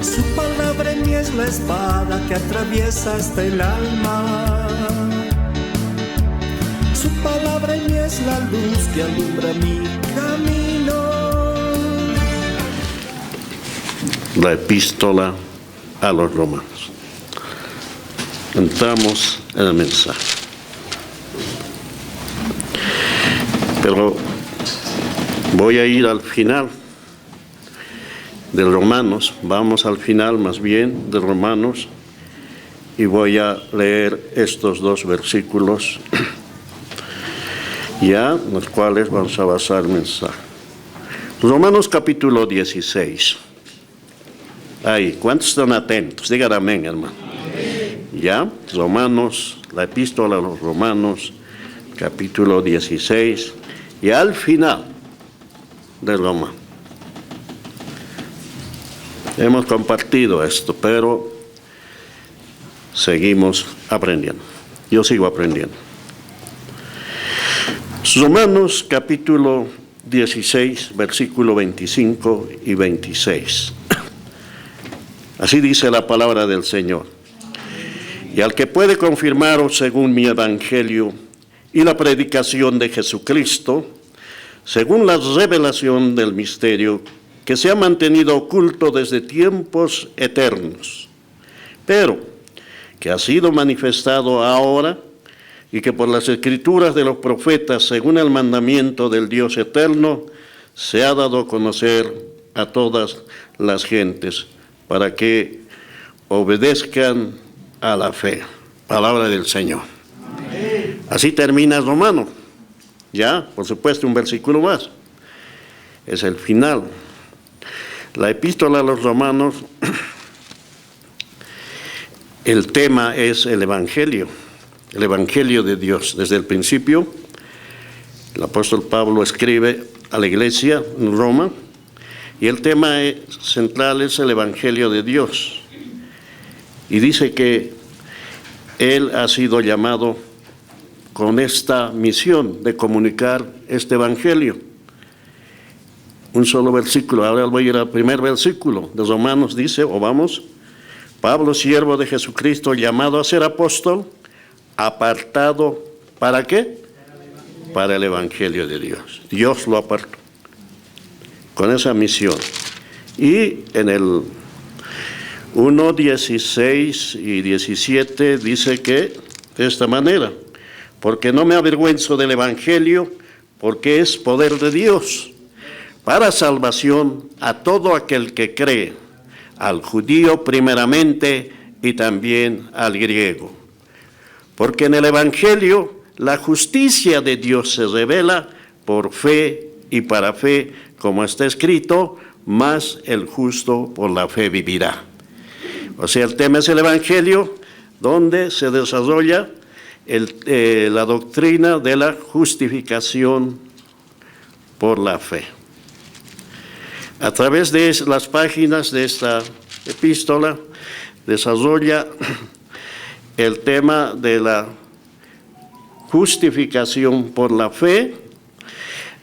Su palabra en mí es la espada que atraviesa hasta el alma. Su palabra en mí es la luz que alumbra mi camino. La epístola a los romanos. Entramos en el mensaje. Pero voy a ir al final de Romanos, vamos al final más bien de Romanos, y voy a leer estos dos versículos, ya en los cuales vamos a basar el mensaje. Romanos capítulo 16. Ahí, ¿cuántos están atentos? Digan amén, hermano. Amén. Ya, Romanos, la epístola a los Romanos, capítulo 16, y al final del Romano. Hemos compartido esto, pero seguimos aprendiendo. Yo sigo aprendiendo. Romanos capítulo 16, versículo 25 y 26. Así dice la palabra del Señor. Y al que puede confirmaros según mi evangelio y la predicación de Jesucristo, según la revelación del misterio que se ha mantenido oculto desde tiempos eternos, pero que ha sido manifestado ahora y que por las escrituras de los profetas, según el mandamiento del Dios eterno, se ha dado a conocer a todas las gentes, para que obedezcan a la fe. Palabra del Señor. Amén. Así termina Romano. Ya, por supuesto, un versículo más. Es el final. La epístola a los Romanos, el tema es el Evangelio de Dios. Desde el principio, el apóstol Pablo escribe a la iglesia en Roma, y el tema central es el Evangelio de Dios. Y dice que él ha sido llamado con esta misión de comunicar este Evangelio. Un solo versículo. Ahora voy a ir al primer versículo de Romanos. Dice, Pablo, siervo de Jesucristo, llamado a ser apóstol, apartado, ¿para qué? Para el Evangelio de Dios. Dios lo apartó con esa misión. Y en el 1, 16 y 17 dice que de esta manera, porque no me avergüenzo del Evangelio, porque es poder de Dios para salvación a todo aquel que cree, al judío primeramente y también al griego. Porque en el Evangelio la justicia de Dios se revela por fe y para fe, como está escrito, mas el justo por la fe vivirá. O sea, el tema es el Evangelio, donde se desarrolla la doctrina de la justificación por la fe. A través de las páginas de esta epístola, desarrolla el tema de la justificación por la fe,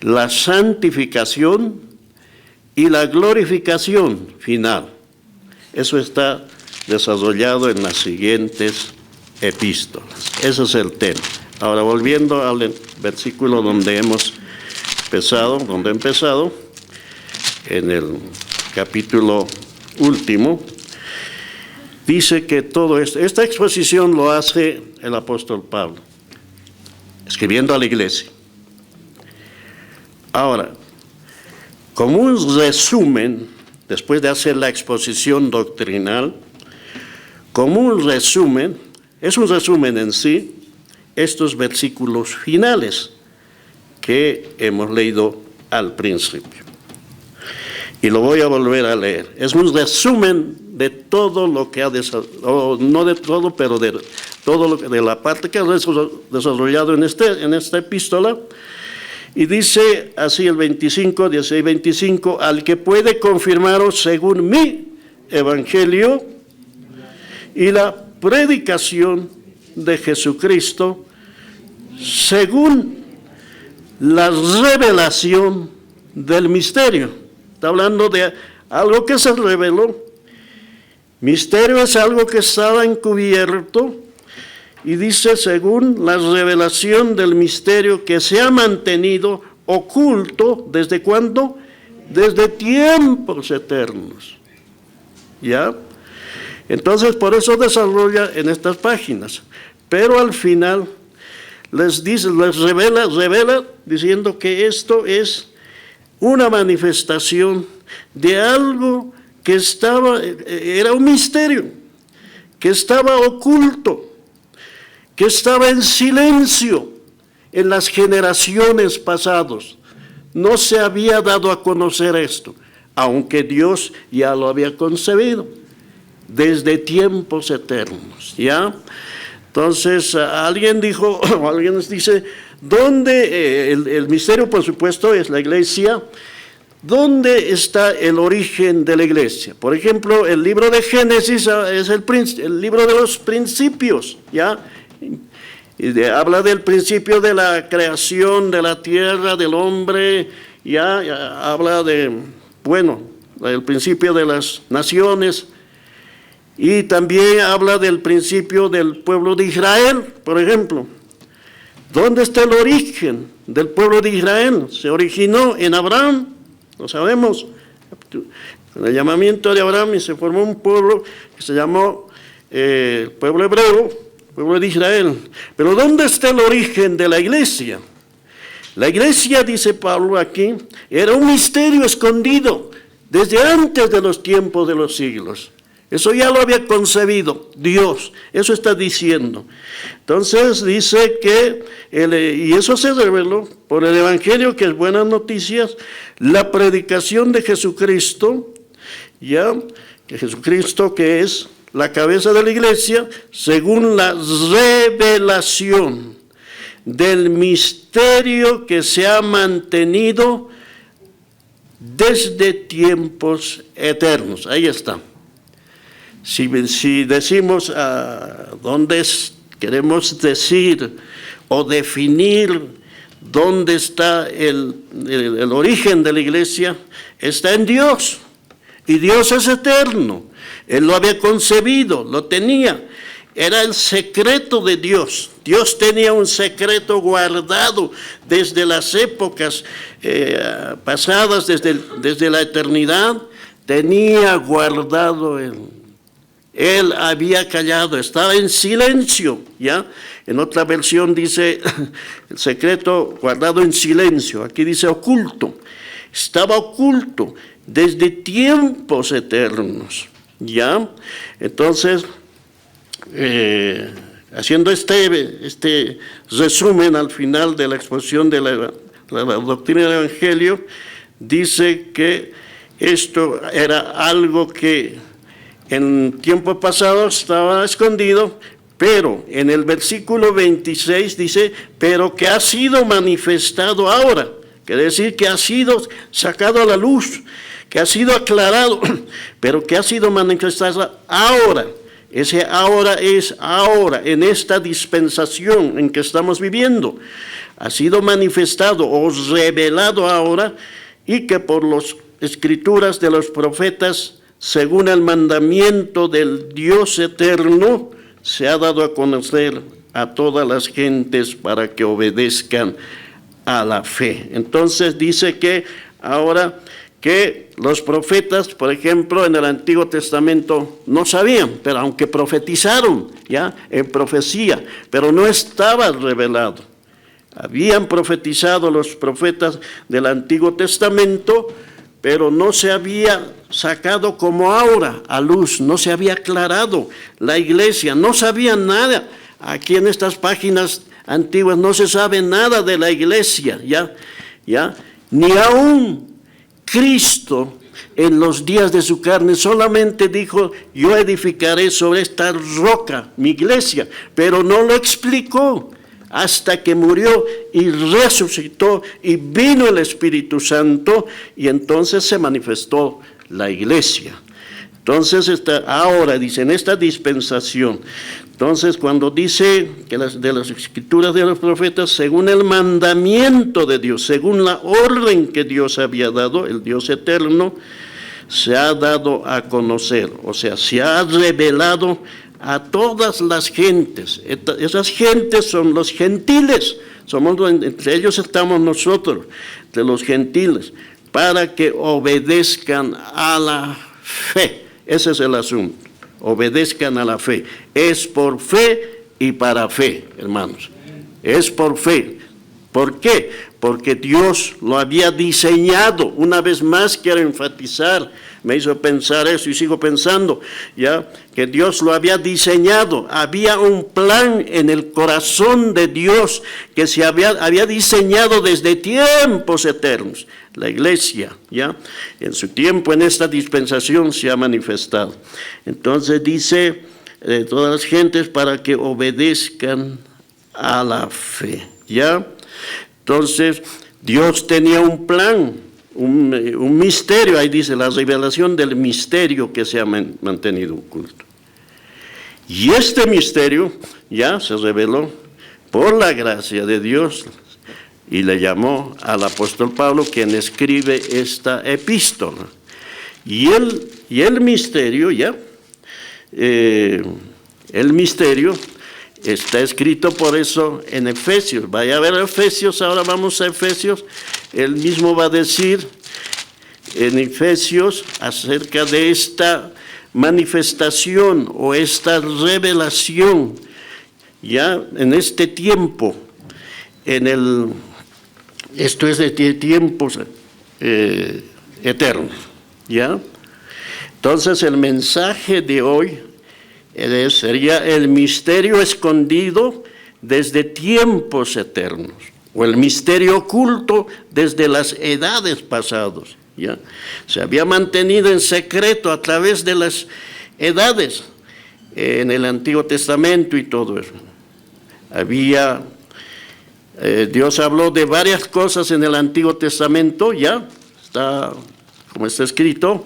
la santificación y la glorificación final. Eso está desarrollado en las siguientes epístolas. Ese es el tema. Ahora, volviendo al versículo donde he empezado, en el capítulo último, dice que todo esto, esta exposición lo hace el apóstol Pablo, escribiendo a la iglesia. Ahora, como un resumen, después de hacer la exposición doctrinal, como un resumen, es un resumen en sí, estos versículos finales que hemos leído al principio. Y lo voy a volver a leer. Es un resumen de todo lo que ha desarrollado, no de todo, pero de todo lo que, de la parte que ha desarrollado en esta epístola. Y dice así el 16-25, al que puede confirmaros según mi evangelio y la predicación de Jesucristo, según la revelación del misterio. Está hablando de algo que se reveló Misterio es algo que estaba encubierto, y dice, según la revelación del misterio que se ha mantenido oculto, ¿desde cuándo? Desde tiempos eternos. ¿Ya? Entonces, por eso desarrolla en estas páginas. Pero al final les dice, les revela diciendo que esto es una manifestación de algo que era un misterio, que estaba oculto, que estaba en silencio en las generaciones pasadas. No se había dado a conocer esto, aunque Dios ya lo había concebido desde tiempos eternos, ¿ya? Entonces, alguien dijo, o alguien nos dice, ¿dónde el misterio, por supuesto, es la iglesia? ¿Dónde está el origen de la iglesia? Por ejemplo, el libro de Génesis es el libro de los principios, ¿ya? Habla del principio de la creación de la tierra, del hombre, ya habla del principio de las naciones, y también habla del principio del pueblo de Israel, por ejemplo. ¿Dónde está el origen del pueblo de Israel? ¿Se originó en Abraham? Lo sabemos. Con el llamamiento de Abraham y se formó un pueblo que se llamó el pueblo hebreo, pueblo de Israel. Pero ¿dónde está el origen de la iglesia? La iglesia, dice Pablo aquí, era un misterio escondido desde antes de los tiempos de los siglos. Eso ya lo había concebido Dios, eso está diciendo. Entonces dice que, y eso se reveló por el Evangelio, que es buenas noticias, la predicación de Jesucristo, ya, que Jesucristo que es la cabeza de la iglesia, según la revelación del misterio que se ha mantenido desde tiempos eternos. Ahí está. Si decimos dónde queremos decir o definir dónde está el origen de la iglesia, está en Dios. Y Dios es eterno. Él lo había concebido, lo tenía. Era el secreto de Dios. Dios tenía un secreto guardado desde las épocas pasadas, desde la eternidad. Tenía guardado Él había callado, estaba en silencio, ¿ya? En otra versión dice el secreto guardado en silencio, aquí dice oculto. Estaba oculto desde tiempos eternos, ¿ya? Entonces, haciendo este resumen al final de la exposición de la doctrina del Evangelio, dice que esto era algo que en tiempo pasado estaba escondido, pero en el versículo 26 dice, pero que ha sido manifestado ahora. Quiere decir que ha sido sacado a la luz, que ha sido aclarado, pero que ha sido manifestado ahora. Ese ahora es ahora, en esta dispensación en que estamos viviendo. Ha sido manifestado o revelado ahora, y que por las escrituras de los profetas, según el mandamiento del Dios eterno, se ha dado a conocer a todas las gentes para que obedezcan a la fe. Entonces dice que ahora que los profetas, por ejemplo, en el Antiguo Testamento no sabían, pero aunque profetizaron, ya, en profecía, pero no estaba revelado. Habían profetizado los profetas del Antiguo Testamento, pero no se había sacado como ahora a luz, no se había aclarado la iglesia, no sabían nada. Aquí en estas páginas antiguas no se sabe nada de la iglesia, ya, ni aún Cristo en los días de su carne solamente dijo, yo edificaré sobre esta roca mi iglesia, pero no lo explicó. Hasta que murió y resucitó y vino el Espíritu Santo, y entonces se manifestó la iglesia. Entonces ahora dice en esta dispensación, entonces cuando dice que de las escrituras de los profetas, según el mandamiento de Dios, según la orden que Dios había dado, el Dios eterno, se ha dado a conocer, o sea, se ha revelado a todas las gentes. Esas gentes son los gentiles, entre ellos estamos nosotros, de los gentiles, para que obedezcan a la fe. Ese es el asunto, obedezcan a la fe. Es por fe y para fe, hermanos. Es por fe. ¿Por qué? Porque Dios lo había diseñado. Una vez más quiero enfatizar, me hizo pensar eso y sigo pensando, ya, que Dios lo había diseñado. Había un plan en el corazón de Dios que se había diseñado desde tiempos eternos. La iglesia, ya, en su tiempo, en esta dispensación se ha manifestado. Entonces dice, todas las gentes para que obedezcan a la fe, ya. Entonces, Dios tenía un plan, un misterio, ahí dice, la revelación del misterio que se ha mantenido oculto. Y este misterio ya se reveló por la gracia de Dios y le llamó al apóstol Pablo, quien escribe esta epístola. Y el misterio, ya, el misterio está escrito por eso en Efesios. Vaya a ver Efesios, ahora vamos a Efesios. Él mismo va a decir en Efesios acerca de esta manifestación o esta revelación ya en este tiempo, esto es de tiempos eternos, ¿ya? Entonces el mensaje de hoy sería el misterio escondido desde tiempos eternos, o el misterio oculto desde las edades pasadas, ¿ya? Se había mantenido en secreto a través de las edades en el Antiguo Testamento y todo eso. Dios habló de varias cosas en el Antiguo Testamento, ya, está como está escrito,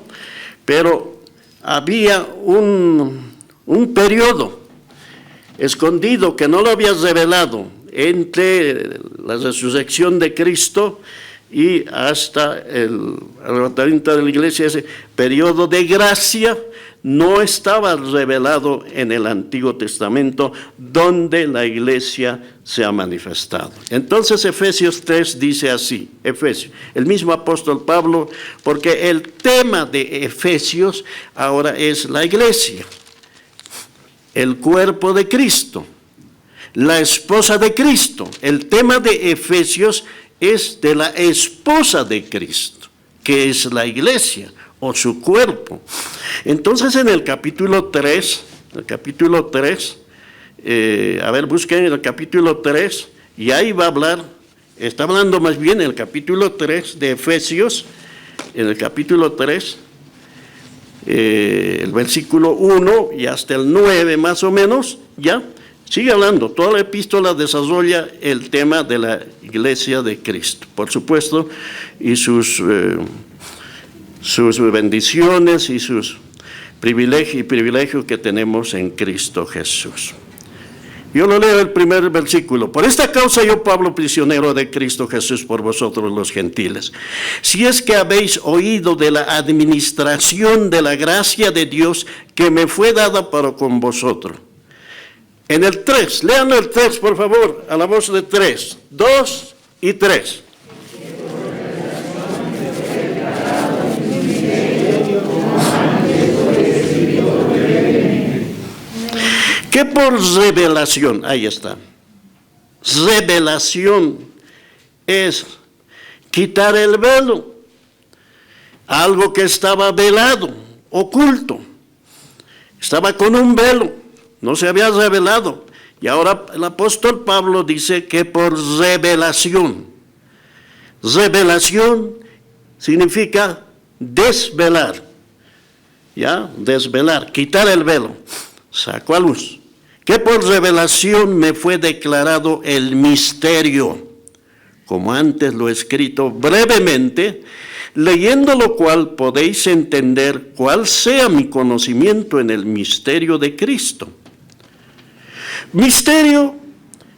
pero había un periodo escondido que no lo había revelado entre la resurrección de Cristo y hasta el arrebatamiento de la iglesia. Ese periodo de gracia no estaba revelado en el Antiguo Testamento, donde la iglesia se ha manifestado. Entonces Efesios 3 dice así, el mismo apóstol Pablo, porque el tema de Efesios ahora es la iglesia, el cuerpo de Cristo, la esposa de Cristo. El tema de Efesios es de la esposa de Cristo, que es la iglesia o su cuerpo. Entonces en el capítulo 3, busquen el capítulo 3, y ahí va a hablar, está hablando más bien el capítulo 3 de Efesios, en el capítulo 3, el versículo 1 y hasta el 9 más o menos, ya, sigue hablando. Toda la epístola desarrolla el tema de la iglesia de Cristo, por supuesto, y sus bendiciones y sus privilegios que tenemos en Cristo Jesús. Yo lo leo el primer versículo. Por esta causa yo, Pablo, prisionero de Cristo Jesús, por vosotros los gentiles, si es que habéis oído de la administración de la gracia de Dios que me fue dada para con vosotros. En el 3, lean el 3 por favor, a la voz de 3, 2 y 3. Que por revelación, ahí está, revelación es quitar el velo, algo que estaba velado, oculto, estaba con un velo, no se había revelado, y ahora el apóstol Pablo dice que por revelación significa desvelar, ya, desvelar, quitar el velo, sacó a luz. Que por revelación me fue declarado el misterio, como antes lo he escrito brevemente, leyendo lo cual podéis entender cuál sea mi conocimiento en el misterio de Cristo. Misterio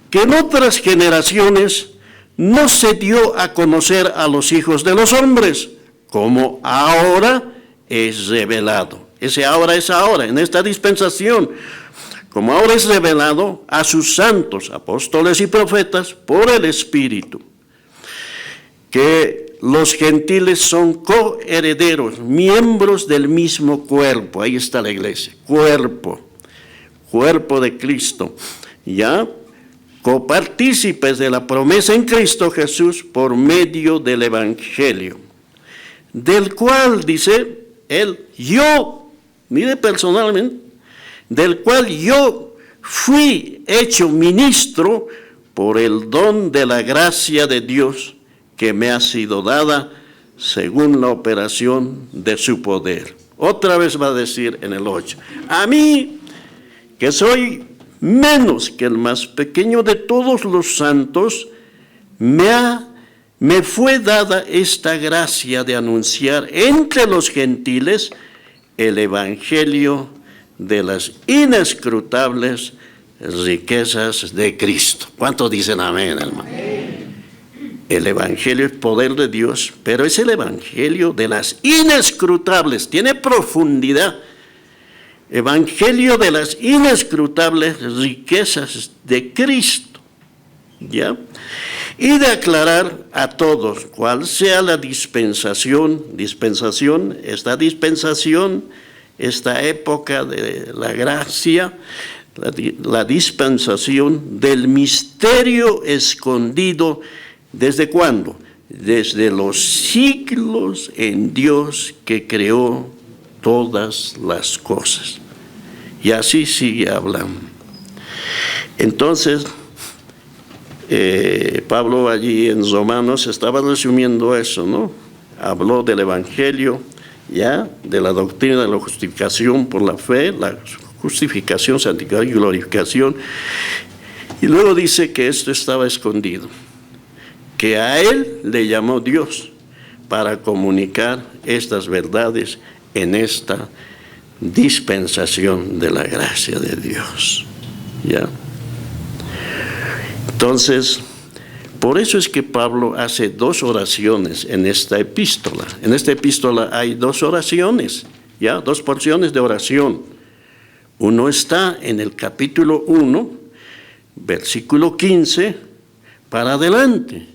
que en otras generaciones no se dio a conocer a los hijos de los hombres, como ahora es revelado. Ese ahora es ahora, en esta dispensación. Como ahora es revelado a sus santos, apóstoles y profetas, por el Espíritu, que los gentiles son coherederos, miembros del mismo cuerpo. Ahí está la iglesia, cuerpo de Cristo, ¿ya? Copartícipes de la promesa en Cristo Jesús por medio del Evangelio, del cual, dice él, yo, mire personalmente, del cual yo fui hecho ministro por el don de la gracia de Dios que me ha sido dada según la operación de su poder. Otra vez va a decir en el 8, a mí, que soy menos que el más pequeño de todos los santos, me fue dada esta gracia de anunciar entre los gentiles el evangelio de las inescrutables riquezas de Cristo. ¿Cuántos dicen amén, hermano? El evangelio es poder de Dios, pero es el evangelio de las inescrutables, tiene profundidad. Evangelio de las inescrutables riquezas de Cristo, ¿ya? Y de aclarar a todos cuál sea la dispensación, esta época de la gracia, la dispensación del misterio escondido, ¿desde cuándo? Desde los siglos en Dios que creó todas las cosas. Y así sigue hablando. Entonces, Pablo allí en Romanos estaba resumiendo eso, ¿no? Habló del Evangelio, ya, de la doctrina de la justificación por la fe, la justificación, santificación y glorificación. Y luego dice que esto estaba escondido, que a él le llamó Dios para comunicar estas verdades en esta dispensación de la gracia de Dios, ¿ya? Entonces, por eso es que Pablo hace dos oraciones en esta epístola. En esta epístola hay dos oraciones, ¿ya? Dos porciones de oración. Uno está en el capítulo 1, versículo 15, para adelante.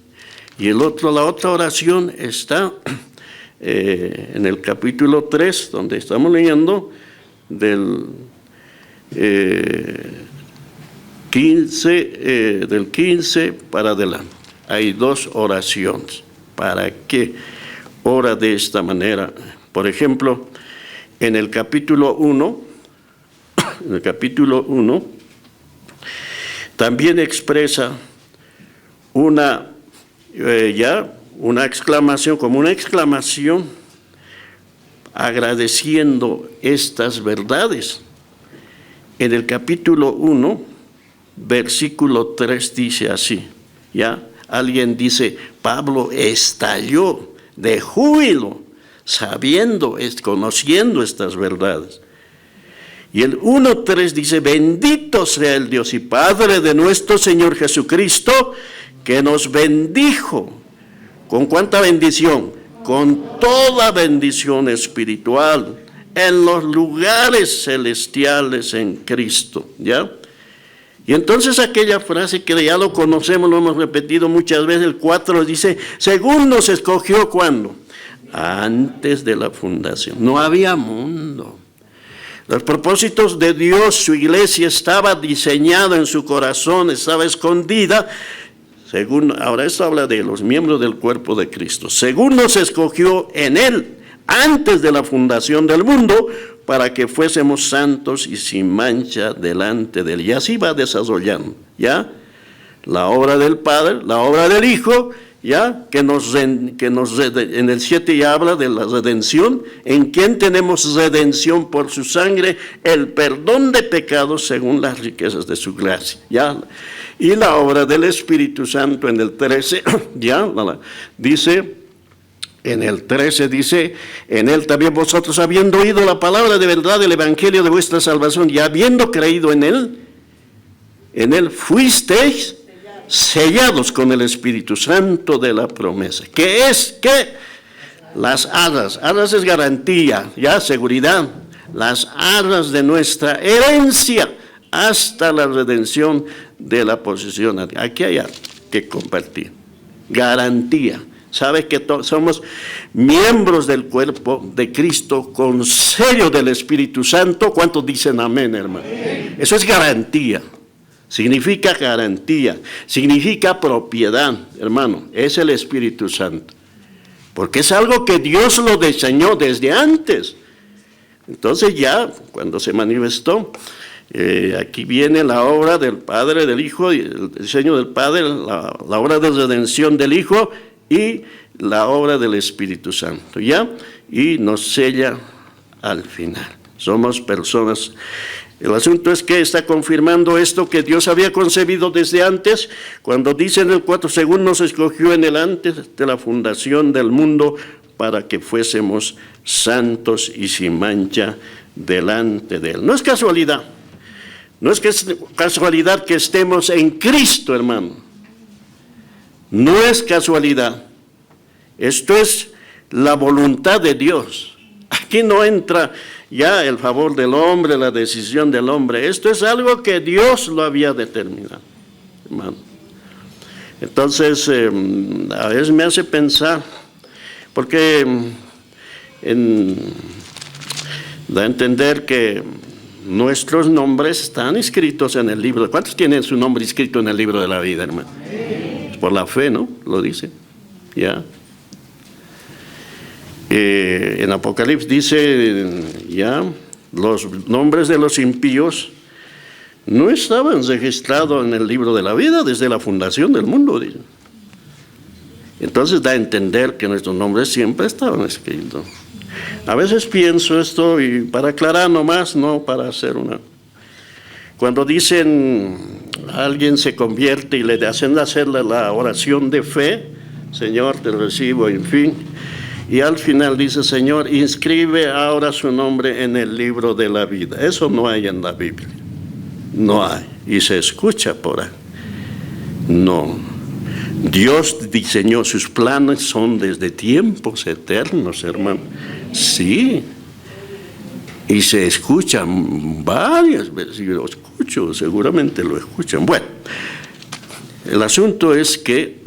Y la otra oración está en el capítulo 3, donde estamos leyendo del 15 para adelante. Hay dos oraciones. ¿Para qué ora de esta manera? Por ejemplo, en el capítulo 1, también expresa una exclamación, agradeciendo estas verdades. En el capítulo 1, versículo 3 dice así, ¿ya? Alguien dice, Pablo estalló de júbilo, conociendo estas verdades. Y el 1:3 dice, bendito sea el Dios y Padre de nuestro Señor Jesucristo, que nos bendijo. ¿Con cuánta bendición? Con toda bendición espiritual en los lugares celestiales en Cristo, ¿ya? Y entonces aquella frase que ya lo conocemos, lo hemos repetido muchas veces, el 4 dice, según nos escogió, ¿cuándo? Antes de la fundación. No había mundo. Los propósitos de Dios, su iglesia estaba diseñada en su corazón, estaba escondida. Ahora esto habla de los miembros del cuerpo de Cristo. Según nos escogió en Él, antes de la fundación del mundo, para que fuésemos santos y sin mancha delante de Él. Y así va desarrollando, ¿ya? La obra del Padre, la obra del Hijo, ¿ya? En el 7 ya habla de la redención, en quien tenemos redención por su sangre, el perdón de pecados según las riquezas de su gracia, ¿ya? Y la obra del Espíritu Santo en el 13, ya, dice... En el 13 dice, en él también vosotros, habiendo oído la palabra de verdad del evangelio de vuestra salvación y habiendo creído en él fuisteis sellados con el Espíritu Santo de la promesa. ¿Qué es? ¿Qué? Las arras. Arras es garantía, ya, seguridad. Las arras de nuestra herencia hasta la redención de la posesión. Aquí hay algo que compartir. Garantía. Sabe que somos miembros del cuerpo de Cristo con sello del Espíritu Santo. ¿Cuántos dicen amén, hermano? Eso es garantía. Significa garantía. Significa propiedad, hermano. Es el Espíritu Santo. Porque es algo que Dios lo diseñó desde antes. Entonces ya, cuando se manifestó, aquí viene la obra del Padre, del Hijo, el diseño del Padre, la obra de redención del Hijo y la obra del Espíritu Santo, ¿ya? Y nos sella al final. Somos personas. El asunto es que está confirmando esto que Dios había concebido desde antes, cuando dice en el 4, según nos escogió en el antes de la fundación del mundo, para que fuésemos santos y sin mancha delante de Él. No es casualidad. No es casualidad que estemos en Cristo, hermano. No es casualidad. Esto es la voluntad de Dios. Aquí no entra ya el favor del hombre, la decisión del hombre. Esto es algo que Dios lo había determinado, hermano. Entonces, a veces me hace pensar, porque da a entender que nuestros nombres están inscritos en el libro. ¿Cuántos tienen su nombre inscrito en el libro de la vida, hermano? Por la fe, ¿no? Lo dice. Ya. En Apocalipsis dice, ya, los nombres de los impíos no estaban registrados en el libro de la vida desde la fundación del mundo, dice. Entonces da a entender que nuestros nombres siempre estaban escritos. A veces pienso esto, y para aclarar nomás, no para hacer una... Cuando dicen, alguien se convierte y le hacen hacerle la oración de fe, Señor, te recibo, en fin, y al final dice, Señor, inscribe ahora su nombre en el libro de la vida. Eso no hay en la Biblia. No hay. Y se escucha por ahí. No. Dios diseñó, sus planes son desde tiempos eternos, hermano. Sí. Y se escuchan varias veces. Yo lo escucho, seguramente lo escuchan. Bueno, el asunto es que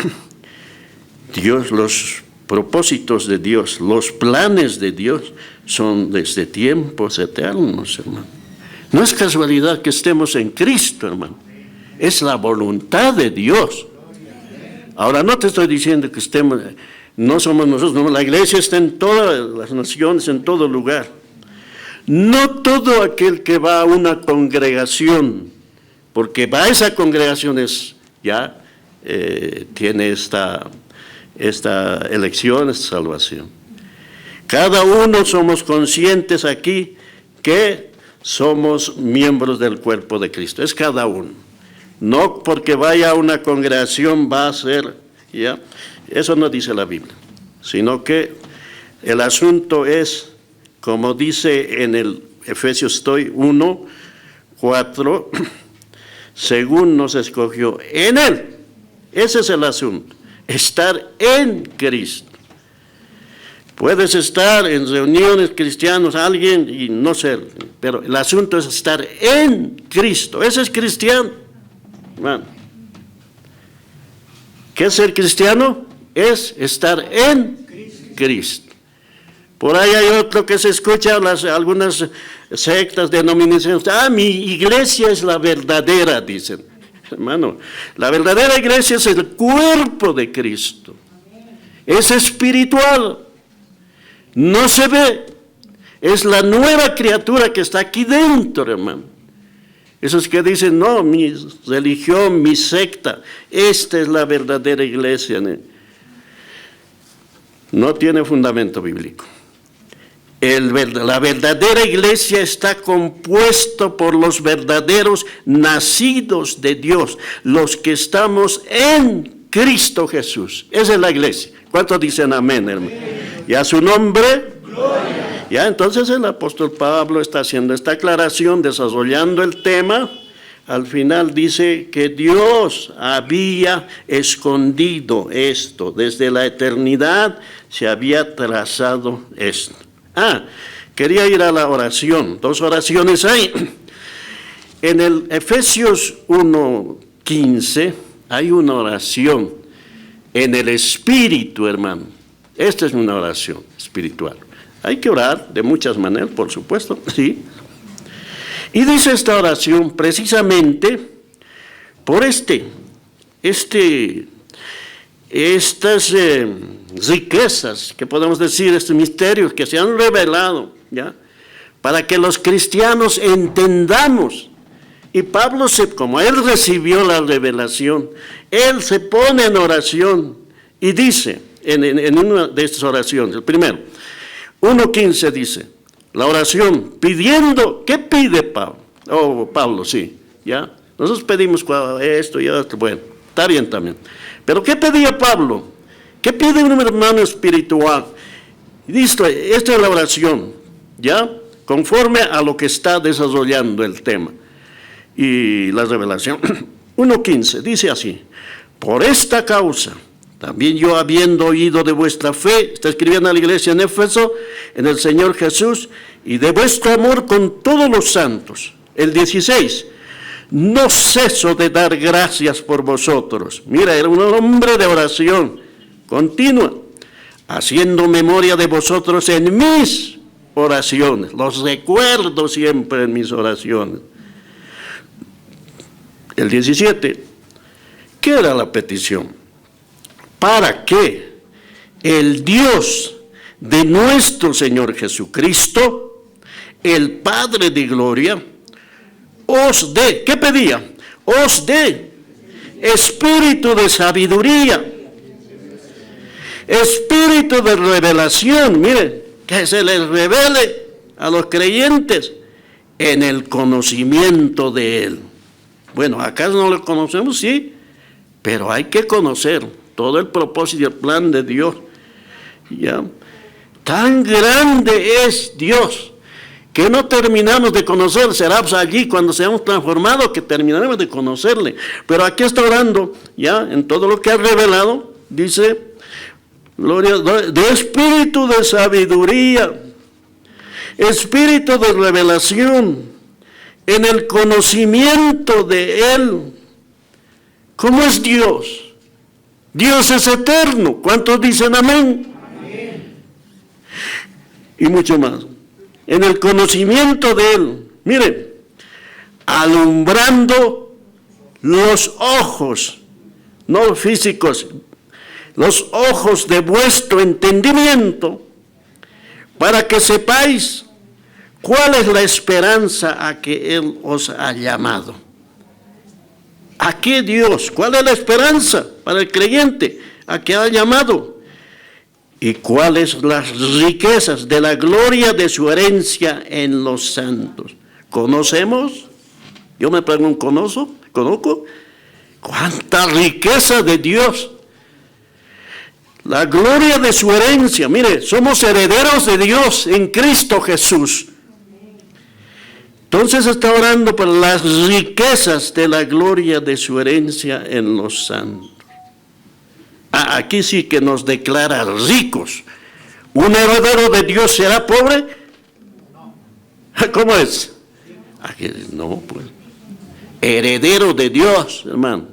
Dios, los propósitos de Dios, los planes de Dios son desde tiempos eternos, hermano. No es casualidad que estemos en Cristo, hermano. Es la voluntad de Dios. Ahora, no te estoy diciendo que estemos, no somos nosotros, no, la iglesia está en todas las naciones, en todo lugar. No todo aquel que va a una congregación, porque va a esa congregación ya tiene esta elección, esta salvación. Cada uno somos conscientes aquí que somos miembros del cuerpo de Cristo, es cada uno. No porque vaya a una congregación va a ser, ¿ya? Eso no dice la Biblia, sino que el asunto es, como dice en el Efesios 1, 4, según nos escogió en Él. Ese es el asunto, estar en Cristo. Puedes estar en reuniones cristianas, alguien y no ser, pero el asunto es estar en Cristo. Ese es cristiano. Bueno, ¿qué es ser cristiano? Es estar en Cristo. Por ahí hay otro que se escucha, algunas sectas, denominaciones. Mi iglesia es la verdadera, dicen. Hermano, la verdadera iglesia es el cuerpo de Cristo. Es espiritual. No se ve. Es la nueva criatura que está aquí dentro, hermano. Esos que dicen, no, mi religión, mi secta, esta es la verdadera iglesia. No tiene fundamento bíblico. La verdadera iglesia está compuesta por los verdaderos nacidos de Dios, los que estamos en Cristo Jesús. Esa es la iglesia. ¿Cuántos dicen amén, hermano? Y a su nombre, gloria. Ya entonces el apóstol Pablo está haciendo esta aclaración, desarrollando el tema, al final dice que Dios había escondido esto. Desde la eternidad se había trazado esto. Quería ir a la oración. 2 oraciones hay. En el Efesios 1:15 hay una oración en el Espíritu, hermano. Esta es una oración espiritual. Hay que orar de muchas maneras, por supuesto, sí. Y dice esta oración precisamente por estas riquezas, que podemos decir, estos misterios que se han revelado, ¿ya? Para que los cristianos entendamos. Y Pablo, como él recibió la revelación, él se pone en oración y dice, en una de estas oraciones, el primero, 1:15 dice, la oración pidiendo, ¿qué pide Pablo? Pablo, sí, ¿ya? Nosotros pedimos esto y esto, bueno, está bien también. Pero ¿qué pedía Pablo? ¿Qué pide un hermano espiritual? Listo, esta es la oración, ¿ya? Conforme a lo que está desarrollando el tema y la revelación. 1:15 dice así: por esta causa, también yo, habiendo oído de vuestra fe, está escribiendo a la iglesia en Éfeso, en el Señor Jesús, y de vuestro amor con todos los santos. El 16, no ceso de dar gracias por vosotros. Mira, era un hombre de oración continua, haciendo memoria de vosotros en mis oraciones. Los recuerdo siempre en mis oraciones. El 17, ¿qué era la petición? Para que el Dios de nuestro Señor Jesucristo, el Padre de gloria, os dé, ¿qué pedía? Os dé espíritu de sabiduría, espíritu de revelación, mire, que se les revele a los creyentes en el conocimiento de Él. Bueno, acá no lo conocemos, sí, pero hay que conocer todo el propósito y el plan de Dios. ¿Ya? Tan grande es Dios que no terminamos de conocer. Será allí cuando seamos transformados que terminaremos de conocerle. Pero aquí está orando, ya en todo lo que ha revelado, dice, gloria, de espíritu de sabiduría, espíritu de revelación, en el conocimiento de Él. ¿Cómo es Dios? Dios es eterno. ¿Cuántos dicen amén? Amén. Y mucho más. En el conocimiento de Él. Miren, alumbrando los ojos, no físicos, los ojos de vuestro entendimiento, para que sepáis cuál es la esperanza a que Él os ha llamado. ¿A qué Dios? ¿Cuál es la esperanza para el creyente a que ha llamado? ¿Y cuáles las riquezas de la gloria de su herencia en los santos? ¿Conocemos? Yo me pregunto, ¿conozco? ¿Cuánta riqueza de Dios? La gloria de su herencia. Mire, somos herederos de Dios en Cristo Jesús. Entonces está orando por las riquezas de la gloria de su herencia en los santos. Aquí sí que nos declara ricos. ¿Un heredero de Dios será pobre? ¿Cómo es? Aquí, no, pues. Heredero de Dios, hermano.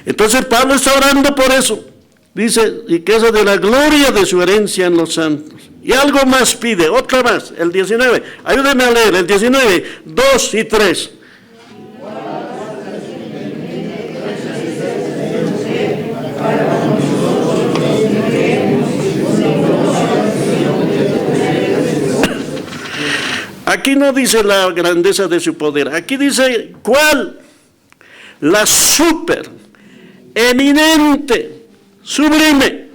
Entonces Pablo está orando por eso. Dice, riqueza de la gloria de su herencia en los santos. Y algo más pide, otra más, el 19. Ayúdenme a leer, el 19, 2 y 3. Aquí no dice la grandeza de su poder, aquí dice, ¿cuál? La super, eminente, sublime,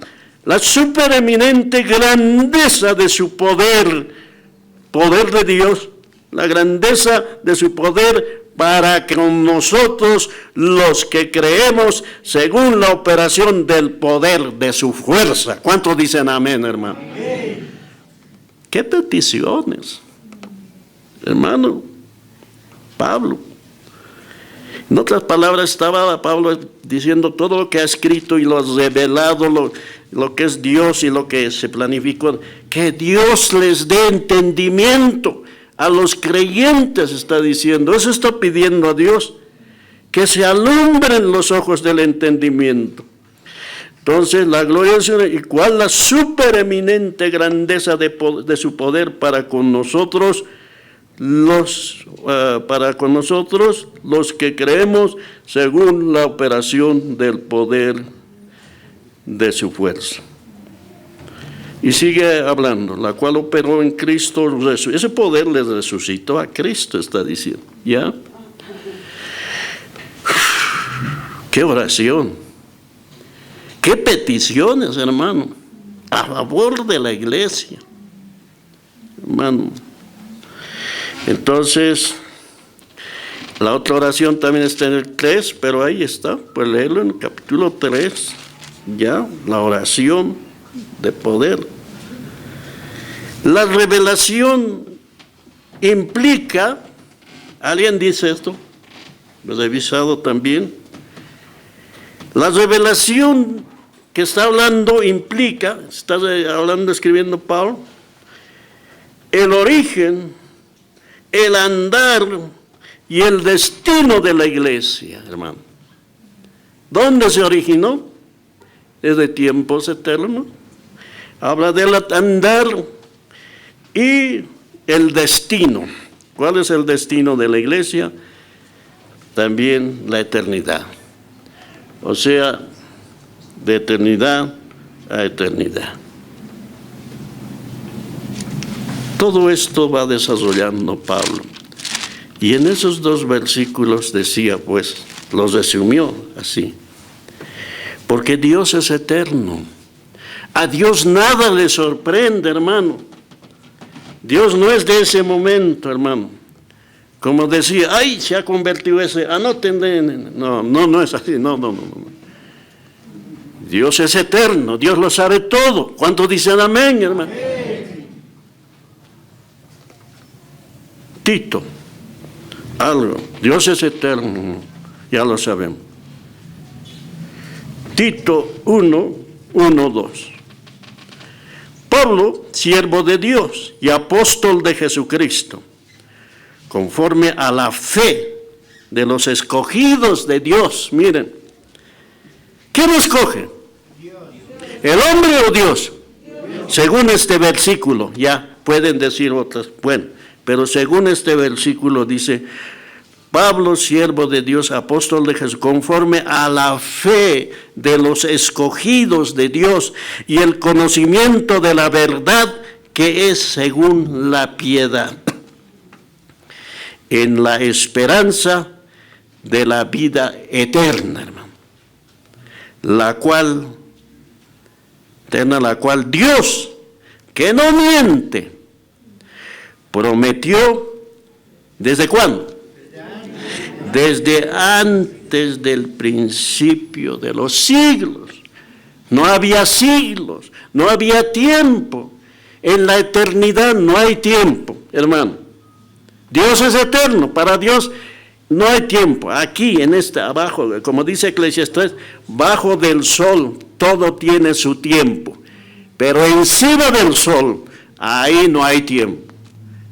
la supereminente grandeza de su poder, poder de Dios, la grandeza de su poder para con nosotros los que creemos según la operación del poder de su fuerza. ¿Cuántos dicen amén, hermano? Amén. ¿Qué peticiones? Hermano, Pablo, En otras palabras, estaba Pablo diciendo todo lo que ha escrito y lo ha revelado, lo que es Dios y lo que se planificó. Que Dios les dé entendimiento a los creyentes, está diciendo. Eso está pidiendo a Dios, que se alumbren los ojos del entendimiento. Entonces, la gloria del Señor, y cuál la supereminente grandeza de su poder para con nosotros, los que creemos según la operación del poder de su fuerza. Y sigue hablando, la cual operó en Cristo, ese poder les resucitó a Cristo, está diciendo, ¿ya? ¡Qué oración! ¡Qué peticiones, hermano! A favor de la iglesia, hermano. Entonces, la otra oración también está en el 3, pero ahí está, pues léelo en el capítulo 3, ya, la oración de poder. La revelación implica, ¿alguien dice esto? Lo he revisado también. La revelación que está hablando implica, está hablando, escribiendo Pablo, el origen, el andar y el destino de la iglesia, hermano. ¿Dónde se originó? Desde tiempos eternos. Habla del andar y el destino. ¿Cuál es el destino de la iglesia? También la eternidad. O sea, de eternidad a eternidad. Todo esto va desarrollando Pablo. Y en esos 2 versículos decía, pues, los resumió así. Porque Dios es eterno. A Dios nada le sorprende, hermano. Dios no es de ese momento, hermano. Como decía, ay, se ha convertido ese, no es así, no. Dios es eterno, Dios lo sabe todo. ¿Cuántos dicen amén, hermano? Tito, algo, Dios es eterno, ya lo sabemos. Tito 1:2. Pablo, siervo de Dios y apóstol de Jesucristo, conforme a la fe de los escogidos de Dios. Miren, ¿quién escoge? ¿El hombre o Dios? Según este versículo, ya pueden decir otras, bueno, pero según este versículo dice, Pablo, siervo de Dios, apóstol de Jesús, conforme a la fe de los escogidos de Dios y el conocimiento de la verdad que es según la piedad, en la esperanza de la vida eterna, hermano, la cual Dios, que no miente, prometió, ¿desde cuándo? Desde antes del principio de los siglos. No había siglos, no había tiempo. En la eternidad no hay tiempo, hermano. Dios es eterno, para Dios no hay tiempo. Aquí, en abajo, como dice Eclesiastés, bajo del sol todo tiene su tiempo. Pero encima del sol, ahí no hay tiempo.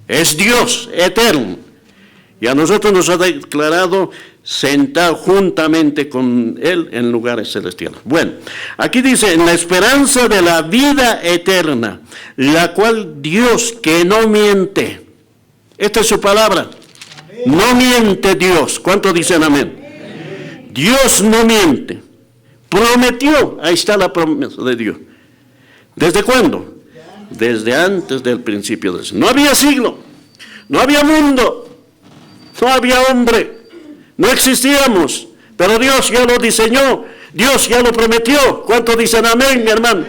Es Dios eterno. Y a nosotros nos ha declarado sentar juntamente con Él en lugares celestiales. Bueno, aquí dice, en la esperanza de la vida eterna, la cual Dios, que no miente. Esta es su palabra. Amén. No miente Dios. ¿Cuántos dicen amén? Amén? Dios no miente. Prometió. Ahí está la promesa de Dios. ¿Desde cuándo? Desde antes del principio del siglo. No había siglo. No había mundo. No había hombre, no existíamos, pero Dios ya lo diseñó, Dios ya lo prometió. ¿Cuántos dicen amén, mi hermano?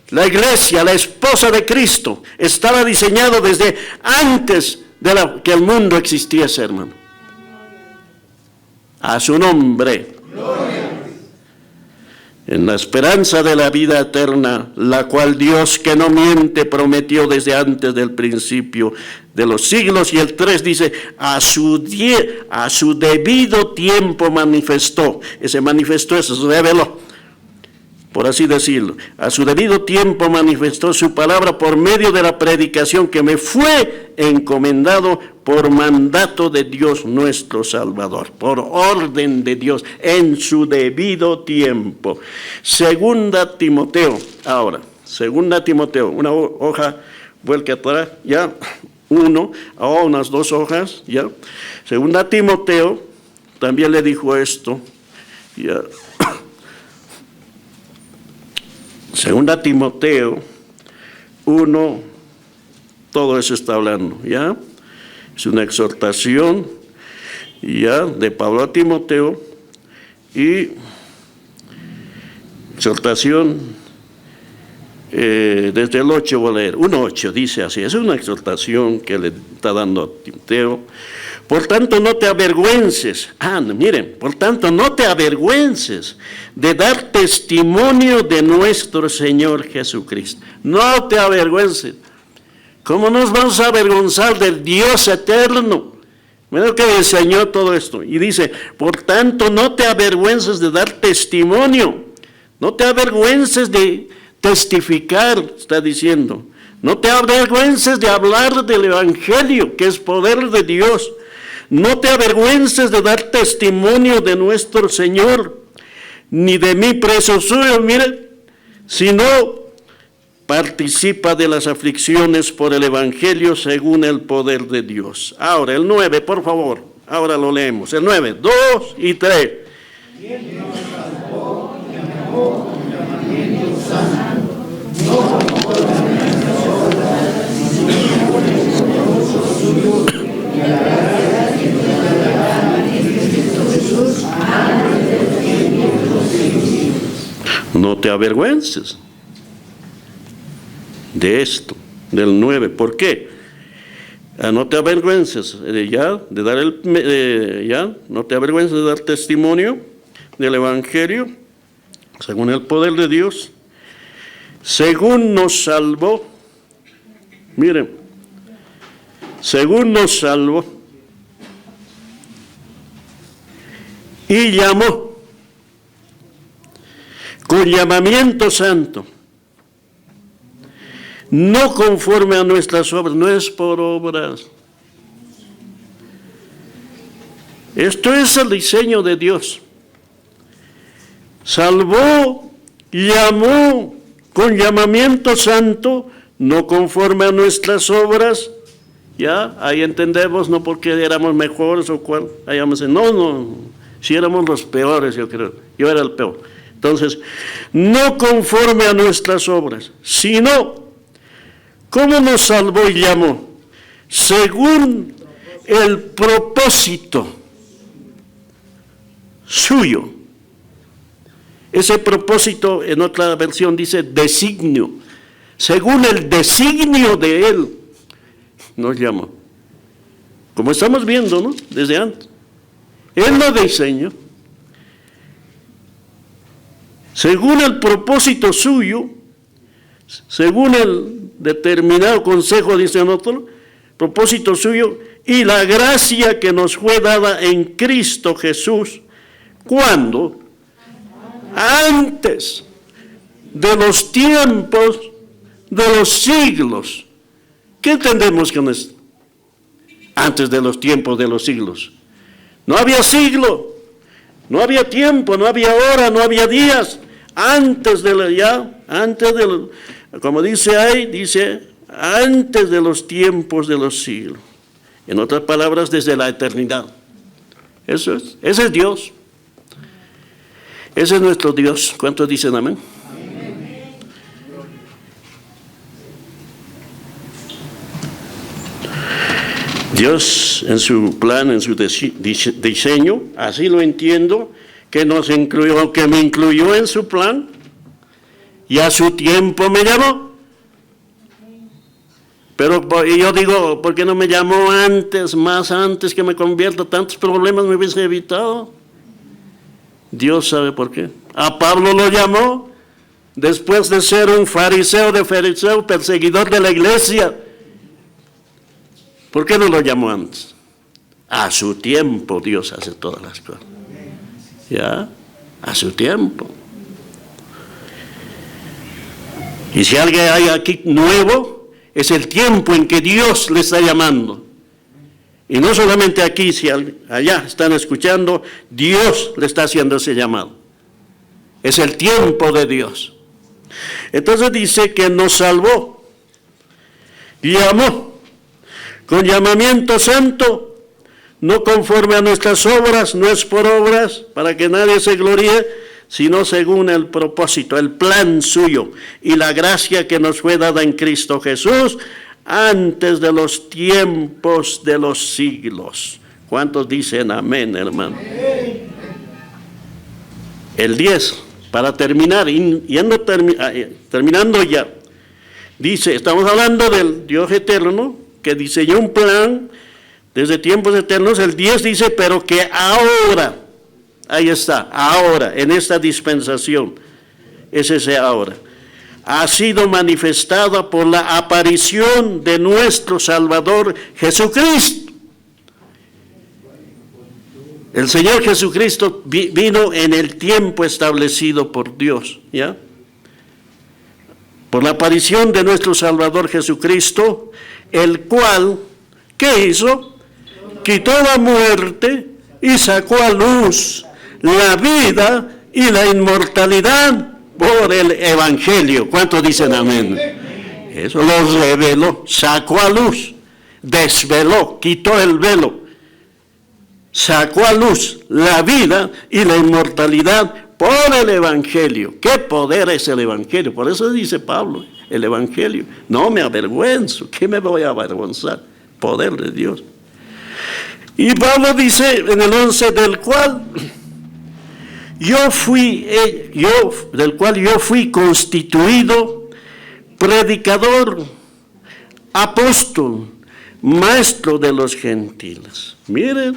La iglesia, la esposa de Cristo, estaba diseñado desde antes de que el mundo existiese, hermano. A su nombre. en la esperanza de la vida eterna, la cual Dios, que no miente, prometió desde antes del principio de los siglos. Y el 3 dice, a su debido tiempo manifestó. Ese manifestó, eso se reveló, por así decirlo. A su debido tiempo manifestó su palabra por medio de la predicación que me fue encomendado por mandato de Dios nuestro Salvador, por orden de Dios, en su debido tiempo. Segunda Timoteo, ahora, Segunda Timoteo, una hoja, vuelque atrás, ya, unas 2 hojas, ya. Segunda Timoteo, también le dijo esto, ya. Segunda Timoteo 1, todo eso está hablando, ¿ya? Es una exhortación, ¿ya? De Pablo a Timoteo, y exhortación desde el 8 voy a leer, 1:8 dice así, es una exhortación que le está dando a Timoteo. Por tanto, no te avergüences, miren, por tanto, no te avergüences de dar testimonio de nuestro Señor Jesucristo. No te avergüences. ¿Cómo nos vamos a avergonzar del Dios eterno? Mira que enseñó todo esto. Y dice, por tanto, no te avergüences de dar testimonio. No te avergüences de testificar, está diciendo. No te avergüences de hablar del Evangelio, que es poder de Dios. No te avergüences de dar testimonio de nuestro Señor, ni de mí preso suyo, mire, sino participa de las aflicciones por el Evangelio según el poder de Dios. Ahora, el 9, por favor, ahora lo leemos. El 9, 2 y 3. ¿Quién nos salvó y llamó con llamamiento santo? No por nuestras obras, sino por el poderoso suyo y a la gracia que nos dará en Cristo Jesús antes del tiempo de los siglos. No te avergüences de esto, del 9. ¿Por qué? No te avergüences no te avergüences de dar testimonio del Evangelio según el poder de Dios, según nos salvó. Miren, según nos salvó y llamó con llamamiento santo, no conforme a nuestras obras, no es por obras. Esto es el diseño de Dios. Salvó, llamó con llamamiento santo, no conforme a nuestras obras. Ya, ahí entendemos, no porque éramos mejores o cual, no, si éramos los peores, yo creo, yo era el peor. Entonces, no conforme a nuestras obras, sino, ¿cómo nos salvó y llamó? Según el propósito suyo. Ese propósito, en otra versión dice designio. Según el designio de Él, nos llamó. Como estamos viendo, ¿no? Desde antes. Él lo diseñó. Según el propósito suyo, según el determinado consejo, dice otro, propósito suyo, y la gracia que nos fue dada en Cristo Jesús, cuando antes de los tiempos de los siglos. ¿Qué entendemos con esto? Antes de los tiempos de los siglos. No había siglo, no había tiempo, no había hora, no había días. Antes de como dice ahí, dice, antes de los tiempos de los siglos. En otras palabras, desde la eternidad. Eso es, ese es Dios. Ese es nuestro Dios. ¿Cuántos dicen amén? Amén. Dios en su plan, en su diseño, así lo entiendo, que nos incluyó, que me incluyó en su plan, y a su tiempo me llamó. Pero yo digo, ¿por qué no me llamó antes, más antes que me convierta? Tantos problemas me hubiese evitado. Dios sabe por qué. A Pablo lo llamó después de ser un fariseo, perseguidor de la iglesia. ¿Por qué no lo llamó antes? A su tiempo Dios hace todas las cosas. ¿Ya? A su tiempo. Y si alguien hay aquí nuevo, es el tiempo en que Dios le está llamando. Y no solamente aquí, si allá están escuchando, Dios le está haciendo ese llamado. Es el tiempo de Dios. Entonces dice que nos salvó, llamó con llamamiento santo, no conforme a nuestras obras, no es por obras, para que nadie se gloríe, sino según el propósito, el plan suyo y la gracia que nos fue dada en Cristo Jesús antes de los tiempos de los siglos. ¿Cuántos dicen amén, hermano? El 10, para terminar, terminando ya, dice, estamos hablando del Dios eterno, que diseñó un plan desde tiempos eternos. El 10 dice, pero que ahora, ahí está, ahora, en esta dispensación, es ese ahora, ha sido manifestada por la aparición de nuestro Salvador Jesucristo. El Señor Jesucristo vino en el tiempo establecido por Dios, ¿ya? Por la aparición de nuestro Salvador Jesucristo, el cual, ¿qué hizo? Quitó la muerte y sacó a luz la vida y la inmortalidad por el Evangelio. ¿Cuántos dicen amén? Eso lo reveló, sacó a luz, desveló, quitó el velo, sacó a luz la vida y la inmortalidad por el Evangelio. ¿Qué poder es el Evangelio? Por eso dice Pablo, el Evangelio. No me avergüenzo, ¿qué me voy a avergonzar? Poder de Dios. Y Pablo dice en el 11, del cual yo fui constituido predicador, apóstol, maestro de los gentiles. Miren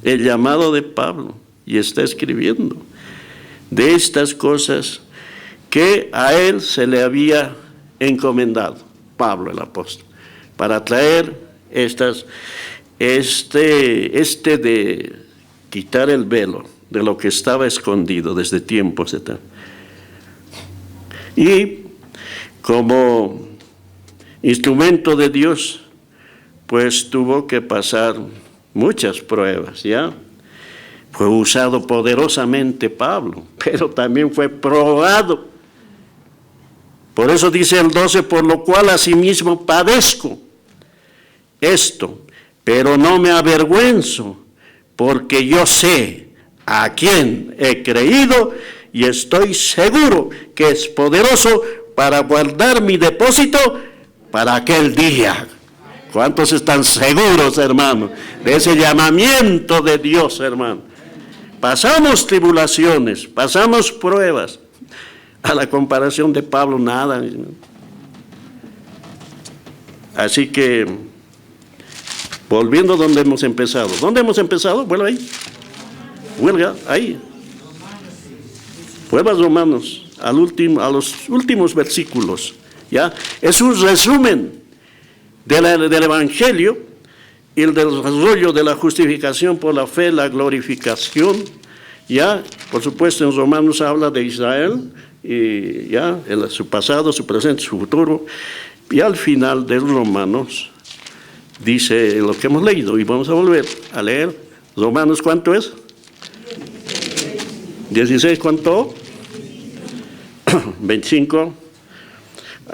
el llamado de Pablo, y está escribiendo de estas cosas que a él se le había encomendado, Pablo el apóstol, para traer de quitar el velo de lo que estaba escondido desde tiempos eternos. Y como instrumento de Dios, pues tuvo que pasar muchas pruebas, ¿ya? Fue usado poderosamente Pablo, pero también fue probado. Por eso dice el 12, por lo cual asimismo padezco esto, pero no me avergüenzo, porque yo sé a quién he creído y estoy seguro que es poderoso para guardar mi depósito para aquel día. ¿Cuántos están seguros, hermano, de ese llamamiento de Dios, hermano? Pasamos tribulaciones, pasamos pruebas. A la comparación de Pablo, nada. Así que, volviendo donde hemos empezado. ¿Dónde hemos empezado? Vuelva ahí. Vuelva ahí. Vuelva a Romanos, a los últimos versículos. ¿Ya? Es un resumen del Evangelio y el desarrollo de la justificación por la fe, la glorificación. Ya, por supuesto, en Romanos habla de Israel, y ya, su pasado, su presente, su futuro. Y al final de Romanos dice lo que hemos leído, y vamos a volver a leer. Romanos, ¿cuánto es? 16, ¿cuánto? 25.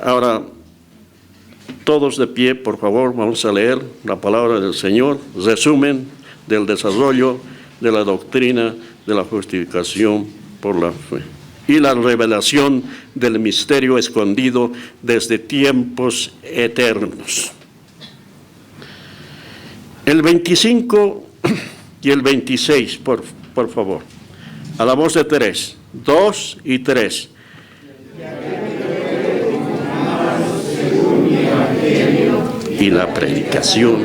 Ahora, todos de pie, por favor, vamos a leer la palabra del Señor, resumen del desarrollo de la doctrina de la justificación por la fe y la revelación del misterio escondido desde tiempos eternos. El 25 y el 26, por favor, a la voz de 3, 2 y 3. Y la predicación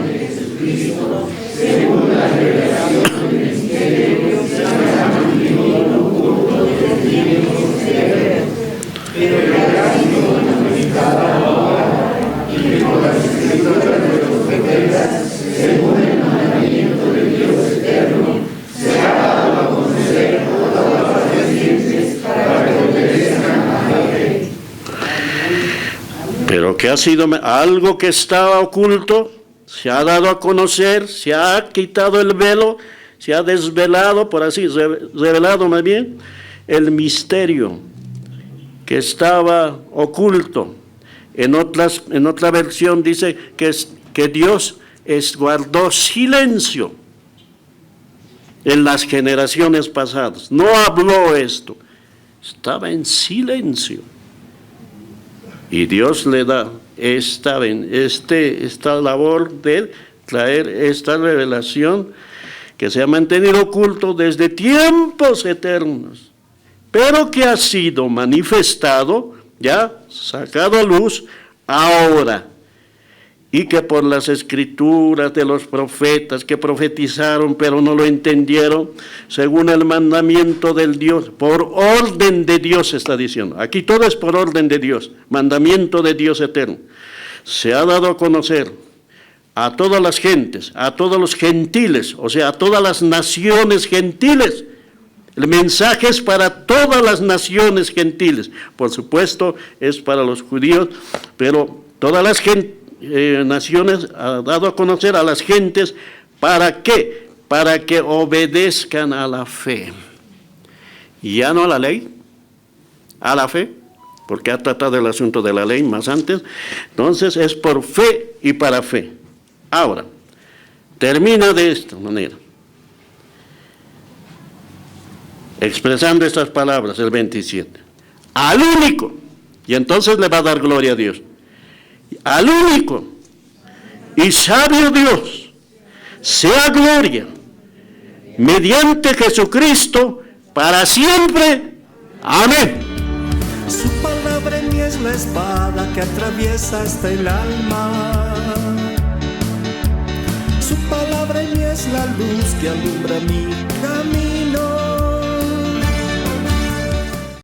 según la revelación del misterio ha sido algo que estaba oculto, se ha dado a conocer, se ha quitado el velo, se ha desvelado, por así, revelado más bien, el misterio que estaba oculto. En otra versión dice que Dios guardó silencio en las generaciones pasadas. No habló esto, estaba en silencio. Y Dios le da esta labor de traer esta revelación que se ha mantenido oculto desde tiempos eternos, pero que ha sido manifestado, ya sacado a luz ahora, y que por las escrituras de los profetas que profetizaron pero no lo entendieron, según el mandamiento del Dios, por orden de Dios está diciendo, aquí todo es por orden de Dios, mandamiento de Dios eterno, se ha dado a conocer a todas las gentes, a todos los gentiles, o sea, a todas las naciones gentiles. El mensaje es para todas las naciones gentiles, por supuesto es para los judíos, pero todas las naciones ha dado a conocer a las gentes. ¿Para qué? Para que obedezcan a la fe. Y ya no a la ley, a la fe, porque ha tratado el asunto de la ley más antes. Entonces es por fe y para fe. Ahora, termina de esta manera, expresando estas palabras, el 27. Al único, y entonces le va a dar gloria a Dios, al único y sabio Dios, sea gloria, mediante Jesucristo, para siempre. Amén. Su palabra en mí es la espada que atraviesa hasta el alma. Su palabra en mí es la luz que alumbra mi